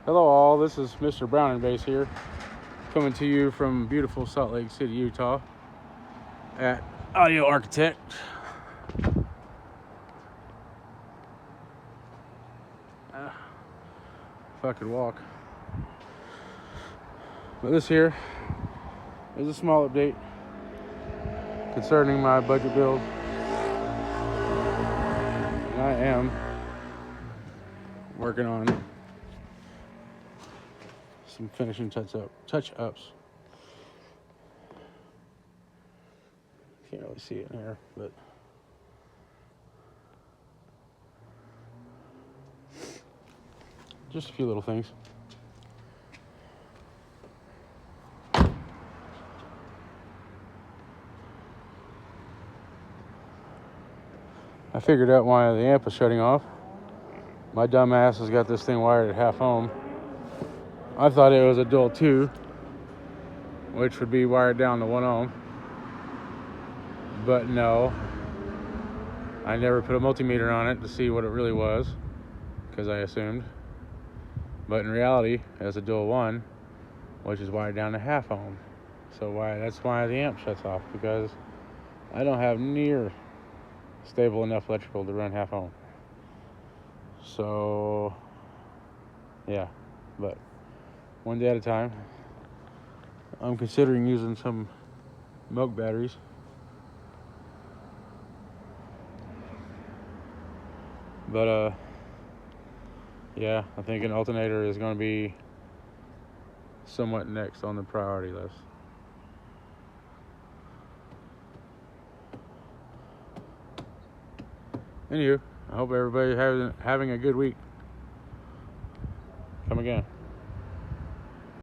Hello all, this is Mr. Brown and Base here, coming to you from beautiful Salt Lake City, Utah, at Audio Architect. If I could walk. But this here is a small update concerning my budget build. And I am working on some finishing touch-ups. Can't really see it in here, but just a few little things. I figured out why the amp was shutting off. My dumb ass has got this thing wired at half ohm. I thought it was a dual 2, which would be wired down to 1 ohm. But no, I never put a multimeter on it to see what it really was, because I assumed. But in reality, it's a dual 1, which is wired down to half ohm. So that's why the amp shuts off, because I don't have near stable enough electrical to run half ohm. So yeah, but one day at a time. I'm considering using some milk batteries. But yeah, I think an alternator is going to be somewhat next on the priority list. Anywho, I hope everybody having a good week. Come again.